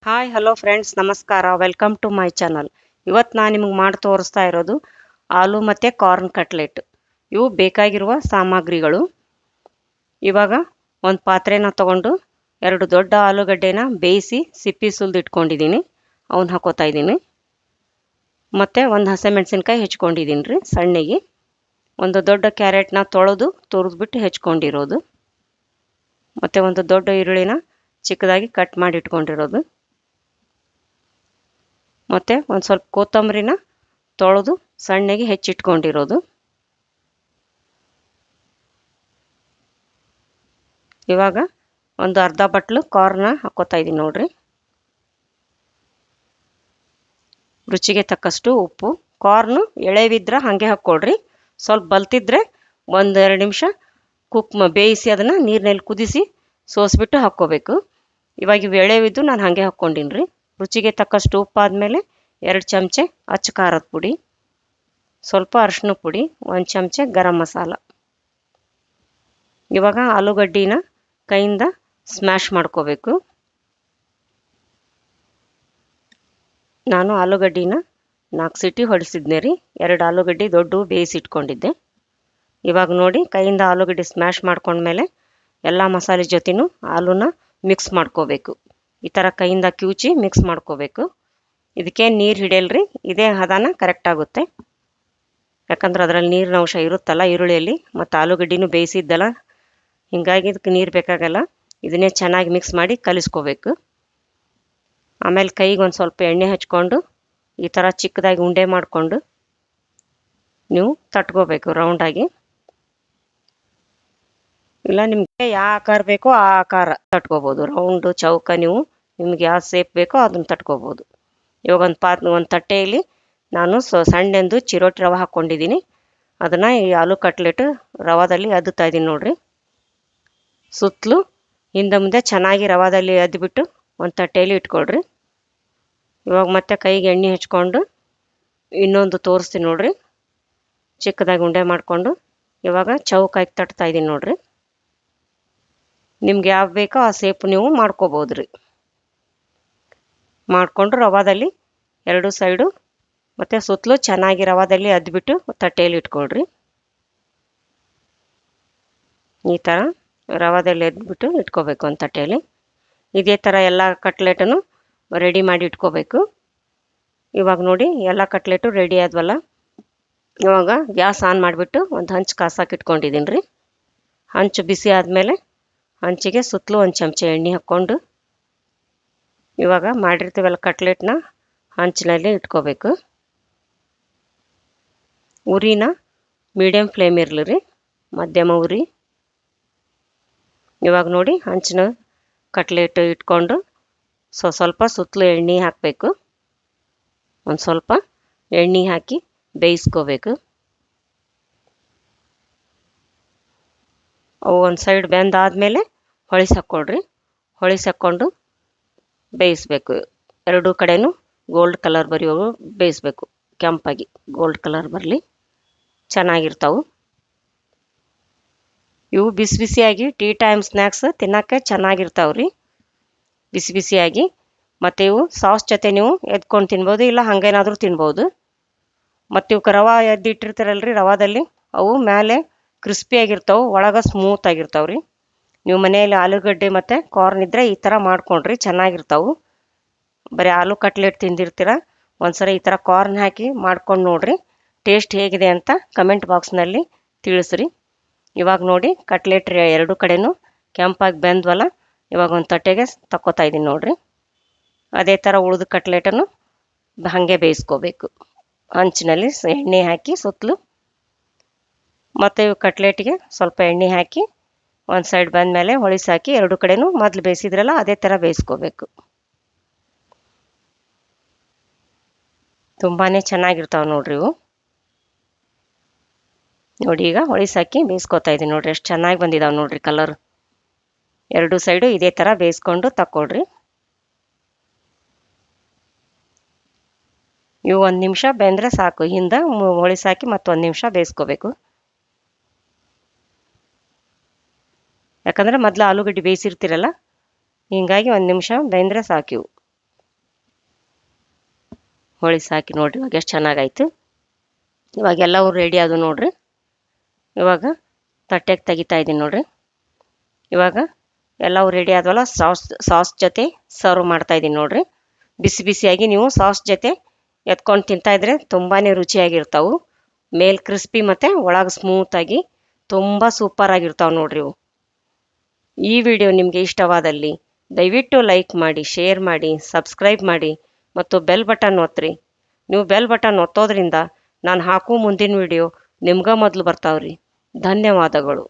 Hi hello friends, ನಮಸ್ಕಾರ. Welcome to my channel. ಇವತ್ತು ನಾನು ನಿಮಗೆ ಮಾಡಿ ತೋರಿಸ್ತಾ ಇರೋದು ಆಲೂ ಮತ್ತು ಕಾರ್ನ್ ಕಟ್ಲೆಟ್. ಇವು ಬೇಕಾಗಿರುವ ಸಾಮಗ್ರಿಗಳು. ಇವಾಗ ಒಂದು ಪಾತ್ರೆನ ತೊಗೊಂಡು 2 ದೊಡ್ಡ ಆಲೂಗಡ್ಡೆನ ಬೇಯಿಸಿ ಸಿಪ್ಪಿ ಸುಲಿದು ಇಟ್ಕೊಂಡಿದ್ದೀನಿ. ಅವನ್ನ ಹಾಕೋತಾ ಇದ್ದೀನಿ. ಮತ್ತು ಒಂದು ಹಸಿಮೆಣಸಿನ್ಕಾಯಿ ಹೆಚ್ಕೊಂಡಿದ್ದೀನಿ ರೀ ಸಣ್ಣಗೆ. ಒಂದು ದೊಡ್ಡ ಕ್ಯಾರೆಟ್ನ ತೊಳೆದು ತುರಿದ್ಬಿಟ್ಟು ಹೆಚ್ಕೊಂಡಿರೋದು. ಮತ್ತು ಒಂದು ದೊಡ್ಡ ಈರುಳ್ಳಿನ ಚಿಕ್ಕದಾಗಿ ಕಟ್ ಮಾಡಿ ಇಟ್ಕೊಂಡಿರೋದು. ಮತ್ತು ಒಂದು ಸ್ವಲ್ಪ ಕೊತ್ತಂಬರಿನ ತೊಳೆದು ಸಣ್ಣಗೆ ಹೆಚ್ಚಿಟ್ಕೊಂಡಿರೋದು. ಇವಾಗ ಒಂದು ಅರ್ಧ ಬಟ್ಲು ಕಾರ್ನ ಹಾಕೋತಾ ಇದ್ದೀನಿ ನೋಡ್ರಿ. ರುಚಿಗೆ ತಕ್ಕಷ್ಟು ಉಪ್ಪು. ಕಾರ್ನು ಎಳೆವಿದ್ರೆ ಹಾಗೆ ಹಾಕ್ಕೊಳ್ರಿ. ಸ್ವಲ್ಪ ಬಲ್ತಿದ್ರೆ 1-2 ನಿಮಿಷ ಬೇಯಿಸಿ ಅದನ್ನು ನೀರಿನಲ್ಲಿ ಕುದಿಸಿ ಸೋಸ್ಬಿಟ್ಟು ಹಾಕ್ಕೋಬೇಕು. ಇವಾಗ ಇವು ಎಳೆವಿದ್ದು ನಾನು ಹಾಗೆ ಹಾಕ್ಕೊಂಡಿನಿ ರೀ. ರುಚಿಗೆ ತಕ್ಕಷ್ಟು ಉಪ್ಪಾದಮೇಲೆ 2 ಚಮಚೆ ಅಚ್ಚ ಖಾರದ ಪುಡಿ, ಸ್ವಲ್ಪ ಅರಿಶಿನ ಪುಡಿ, 1 ಚಮಚೆ ಗರಂ ಮಸಾಲ. ಇವಾಗ ಆಲೂಗಡ್ಡಿನ ಕೈಯಿಂದ ಸ್ಮ್ಯಾಶ್ ಮಾಡ್ಕೋಬೇಕು. ನಾನು ಆಲೂಗಡ್ಡಿನ 4 ಸೀಟಿ ಹೊಡಿಸಿದ್ನೆ ರೀ. 2 ಆಲೂಗಡ್ಡೆ ದೊಡ್ಡ ಬೇಯಿಸಿಟ್ಕೊಂಡಿದ್ದೆ. ಇವಾಗ ನೋಡಿ, ಕೈಯಿಂದ ಆಲೂಗಡ್ಡೆ ಸ್ಮ್ಯಾಶ್ ಮಾಡ್ಕೊಂಡ್ಮೇಲೆ ಎಲ್ಲ ಮಸಾಲೆ ಜೊತೆನೂ ಆಲೂನ ಮಿಕ್ಸ್ ಮಾಡ್ಕೋಬೇಕು. ಈ ಥರ ಕೈಯಿಂದ ಕಿವುಚಿ ಮಿಕ್ಸ್ ಮಾಡ್ಕೋಬೇಕು. ಇದಕ್ಕೆ ನೀರು ಹಿಡಿಯಲ್ರಿ. ಇದೇ ಹದನ ಕರೆಕ್ಟ್ ಆಗುತ್ತೆ. ಯಾಕಂದ್ರೆ ಅದರಲ್ಲಿ ನೀರಿನ ಅಂಶ ಇರುತ್ತಲ್ಲ ಈರುಳ್ಳಿಯಲ್ಲಿ, ಮತ್ತು ಆಲೂಗಡ್ಡಿನೂ ಬೇಯಿಸಿದ್ದಲ್ಲ, ಹೀಗಾಗಿ ಇದಕ್ಕೆ ನೀರು ಬೇಕಾಗಲ್ಲ. ಇದನ್ನೇ ಚೆನ್ನಾಗಿ ಮಿಕ್ಸ್ ಮಾಡಿ ಕಲಿಸ್ಕೋಬೇಕು. ಆಮೇಲೆ ಕೈಗೆ ಒಂದು ಸ್ವಲ್ಪ ಎಣ್ಣೆ ಹಚ್ಕೊಂಡು ಈ ಥರ ಚಿಕ್ಕದಾಗಿ ಉಂಡೆ ಮಾಡಿಕೊಂಡು ನೀವು ತಟ್ಕೋಬೇಕು ರೌಂಡಾಗಿ. ಇಲ್ಲ ನಿಮಗೆ ಯಾವ ಆಕಾರ ಬೇಕೋ ಆ ಆಕಾರ ತಟ್ಕೋಬೋದು. ರೌಂಡು ಚೌಕ ನೀವು ನಿಮ್ಗೆ ಯಾವ ಸೇಪ್ ಬೇಕೋ ಅದನ್ನು ತಟ್ಕೋಬೋದು. ಇವಾಗ ಒಂದು ತಟ್ಟೆಯಲ್ಲಿ ನಾನು ಸಣ್ಣೆಂದು ಚಿರೋಟಿ ರವೆ ಹಾಕ್ಕೊಂಡಿದ್ದೀನಿ. ಅದನ್ನು ಈ ಆಲೂ ಕಟ್ಲೆಟ್ ರವಾದಲ್ಲಿ ಅದ್ದುತ್ತಾ ಇದ್ದೀನಿ ನೋಡಿರಿ. ಸುತ್ತಲೂ ಹಿಂದೆ ಮುಂದೆ ಚೆನ್ನಾಗಿ ರವಾದಲ್ಲಿ ಅದ್ಬಿಟ್ಟು ಒಂದು ತಟ್ಟೆಯಲ್ಲಿ ಇಟ್ಕೊಳ್ರಿ. ಇವಾಗ ಮತ್ತೆ ಕೈಗೆ ಎಣ್ಣೆ ಹಚ್ಕೊಂಡು ಇನ್ನೊಂದು ತೋರಿಸ್ತೀನಿ ನೋಡಿರಿ. ಚಿಕ್ಕದಾಗಿ ಉಂಡೆ ಮಾಡಿಕೊಂಡು ಇವಾಗ ಚೌಕಾಗಿ ತಟ್ತಾ ಇದ್ದೀನಿ ನೋಡಿರಿ. ನಿಮ್ಗೆ ಯಾವ ಬೇಕೋ ಆ ಸೇಪ್ ನೀವು ಮಾಡ್ಕೋಬೋದು ರೀ. ಮಾಡಿಕೊಂಡು ರವಾದಲ್ಲಿ 2 ಸೈಡು ಮತ್ತು ಸುತ್ತಲೂ ಚೆನ್ನಾಗಿ ರವಾದಲ್ಲಿ ಅದ್ಬಿಟ್ಟು ತಟ್ಟೆಯಲ್ಲಿ ಇಟ್ಕೊಳ್ರಿ. ಈ ಥರ ರವಾದಲ್ಲಿ ಎದ್ಬಿಟ್ಟು ಇಟ್ಕೋಬೇಕು ಒಂದು ತಟ್ಟೆಯಲ್ಲಿ. ಇದೇ ಥರ ಎಲ್ಲ ಕಟ್ಲೆಟನ್ನು ರೆಡಿ ಮಾಡಿ ಇಟ್ಕೋಬೇಕು. ಇವಾಗ ನೋಡಿ ಎಲ್ಲ ಕಟ್ಲೆಟು ರೆಡಿ ಆದ್ವಲ್ಲ. ಇವಾಗ ಗ್ಯಾಸ್ ಆನ್ ಮಾಡಿಬಿಟ್ಟು ಒಂದು ಹಂಚು ಕಾಸಕ್ಕೆ ಇಟ್ಕೊಂಡಿದ್ದೀನಿ ರೀ. ಹಂಚು ಬಿಸಿ ಆದಮೇಲೆ ಹಂಚಿಗೆ ಸುತ್ತಲೂ 1 ಚಮಚೆ ಎಣ್ಣೆ ಹಾಕ್ಕೊಂಡು ಇವಾಗ ಮಾಡಿರ್ತೀವಲ್ಲ ಕಟ್ಲೆಟ್ನ ಹಂಚಿನಲ್ಲಿ ಇಟ್ಕೋಬೇಕು. ಉರಿನ ಮೀಡಿಯಮ್ ಫ್ಲೇಮ್ ಇರಲಿ ರೀ, ಮಧ್ಯಮ ಉರಿ. ಇವಾಗ ನೋಡಿ ಹಂಚಿನ ಕಟ್ಲೆಟ್ ಇಟ್ಕೊಂಡು ಸ್ವಲ್ಪ ಸುತ್ತಲೂ ಎಣ್ಣೆ ಹಾಕಬೇಕು. ಒಂದು ಸ್ವಲ್ಪ ಎಣ್ಣೆ ಹಾಕಿ ಬೇಯಿಸ್ಕೋಬೇಕು. ಅವು ಒಂದು ಸೈಡ್ ಬೆಂದಾದಮೇಲೆ ಹೊಳಿಸಾಕ್ಕೊಳ್ರಿ. ಹೊಳಿಸಾಕ್ಕೊಂಡು ಬೇಯಿಸ್ಬೇಕು. 2 ಕಡೆನೂ ಗೋಲ್ಡ್ ಕಲರ್ ಬರೆಯೋವು ಬೇಯಿಸ್ಬೇಕು. ಕೆಂಪಾಗಿ ಗೋಲ್ಡ್ ಕಲರ್ ಬರಲಿ, ಚೆನ್ನಾಗಿರ್ತಾವೆ ಇವು. ಬಿಸಿ ಬಿಸಿಯಾಗಿ ಟೀ ಟೈಮ್ ಸ್ನ್ಯಾಕ್ಸ್ ತಿನ್ನೋಕ್ಕೆ ಚೆನ್ನಾಗಿರ್ತಾವೆ ರೀ, ಬಿಸಿ ಬಿಸಿಯಾಗಿ. ಮತ್ತು ಇವು ಸಾಸ್ ಜೊತೆ ನೀವು ಎದ್ಕೊಂಡು ತಿನ್ಬೋದು, ಇಲ್ಲ ಹಾಗೇನಾದರೂ ತಿನ್ಬೋದು. ಮತ್ತು ಇವಕ್ಕೆ ರವೆ ಎದ್ದಿಟ್ಟಿರ್ತಾರಲ್ರಿ, ರವಾದಲ್ಲಿ ಅವು ಮೇಲೆ ಕ್ರಿಸ್ಪಿಯಾಗಿರ್ತಾವೆ, ಒಳಗೆ ಸ್ಮೂತಾಗಿರ್ತಾವೆ ರೀ. ನೀವು ಮನೆಯಲ್ಲಿ ಆಲೂಗಡ್ಡೆ ಮತ್ತು ಕಾರ್ನ್ ಇದ್ದರೆ ಈ ಥರ ಮಾಡ್ಕೊಂಡ್ರಿ, ಚೆನ್ನಾಗಿರ್ತಾವೆ. ಬರೀ ಆಲೂ ಕಟ್ಲೆಟ್ ತಿಂದಿರ್ತೀರ, ಒಂದ್ಸರಿ ಈ ಥರ ಕಾರ್ನ್ ಹಾಕಿ ಮಾಡ್ಕೊಂಡು ನೋಡಿರಿ. ಟೇಸ್ಟ್ ಹೇಗಿದೆ ಅಂತ ಕಮೆಂಟ್ ಬಾಕ್ಸ್ನಲ್ಲಿ ತಿಳಿಸ್ರಿ. ಇವಾಗ ನೋಡಿ ಕಟ್ಲೆಟ್ 2 ಕಡೆನೂ ಕೆಂಪಾಗಿ ಬೆಂದ್ವಲ್ಲ. ಇವಾಗ ಒಂದು ತಟ್ಟೆಗೆ ತಕ್ಕೋತಾ ಇದ್ದೀನಿ ನೋಡಿರಿ. ಅದೇ ಥರ ಉಳಿದ ಕಟ್ಲೆಟನ್ನು ಹಾಗೆ ಬೇಯಿಸ್ಕೋಬೇಕು. ಹಂಚಿನಲ್ಲಿ ಎಣ್ಣೆ ಹಾಕಿ ಸುತ್ತಲೂ. ಮತ್ತು ಇವು ಕಟ್ಲೆಟ್ಗೆ ಸ್ವಲ್ಪ ಎಣ್ಣೆ ಹಾಕಿ ಒಂದು ಸೈಡ್ ಬಂದಮೇಲೆ ಹೊಳಿಸಾಕಿ 2 ಕಡೆನೂ ಮೊದಲು ಬೇಯಿಸಿದ್ರಲ್ಲ ಅದೇ ಥರ ಬೇಯಿಸ್ಕೋಬೇಕು. ತುಂಬಾ ಚೆನ್ನಾಗಿರ್ತಾವೆ ನೋಡ್ರಿ ಇವು. ನೋಡಿ ಈಗ ಹೊಳಿಸಾಕಿ ಬೇಯಿಸ್ಕೊತಾ ಇದ್ದೀನಿ ನೋಡಿರಿ. ಎಷ್ಟು ಚೆನ್ನಾಗಿ ಬಂದಿದ್ದಾವೆ ನೋಡಿರಿ ಕಲರ್. 2 ಸೈಡು ಇದೇ ಥರ ಬೇಯಿಸ್ಕೊಂಡು ತಕ್ಕೊಳ್ರಿ. ಇವು 1 ನಿಮಿಷ ಬೆಂದರೆ ಸಾಕು. ಹಿಂದೆ ಹೊಳಿಸಾಕಿ ಮತ್ತು 1 ನಿಮಿಷ ಬೇಯಿಸ್ಕೋಬೇಕು. ಯಾಕಂದರೆ ಮೊದಲು ಆಲೂಗಡ್ಡೆ ಬೇಯಿಸಿರ್ತೀರಲ್ಲ, ಹೀಗಾಗಿ 1 ನಿಮಿಷ ಬೆಂದರೆ ಸಾಕಿವು. ಹೊಳಿಸಿ ಹಾಕಿ ನೋಡಿರಿ ಇವಾಗ ಎಷ್ಟು ಚೆನ್ನಾಗಾಯ್ತು. ಇವಾಗ ಎಲ್ಲವೂ ರೆಡಿ ಅದು ನೋಡಿರಿ. ಇವಾಗ ತಟ್ಟೆಗೆ ತೆಗಿತಾ ಇದ್ದೀನಿ ನೋಡಿರಿ. ಇವಾಗ ಎಲ್ಲವೂ ರೆಡಿ ಆದವಲ್ಲ, ಸಾಸ್ ಜೊತೆ ಸರ್ವ್ ಮಾಡ್ತಾ ಇದ್ದೀನಿ ನೋಡಿರಿ. ಬಿಸಿ ಬಿಸಿಯಾಗಿ ನೀವು ಸಾಸ್ ಜೊತೆ ಎತ್ಕೊಂಡು ತಿಂತಾಯಿದ್ರೆ ತುಂಬಾ ರುಚಿಯಾಗಿರ್ತಾವೆ. ಮೇಲ್ ಕ್ರಿಸ್ಪಿ ಮತ್ತು ಒಳಗೆ ಸ್ಮೂತಾಗಿ ತುಂಬ ಸೂಪರಾಗಿರ್ತಾವೆ ನೋಡಿರಿ ಇವು. ಈ ವಿಡಿಯೋ ನಿಮಗೆ ಇಷ್ಟವಾದಲ್ಲಿ ದಯವಿಟ್ಟು ಲೈಕ್ ಮಾಡಿ, ಶೇರ್ ಮಾಡಿ, ಸಬ್ಸ್ಕ್ರೈಬ್ ಮಾಡಿ ಮತ್ತು ಬೆಲ್ ಬಟನ್ ಒತ್ತಿರಿ. ನೀವು ಬೆಲ್ ಬಟನ್ ಒತ್ತೋದ್ರಿಂದ ನಾನು ಹಾಕೋ ಮುಂದಿನ ವಿಡಿಯೋ ನಿಮ್ಗೆ ಮೊದಲು ಬರ್ತಾವ್ರಿ. ಧನ್ಯವಾದಗಳು.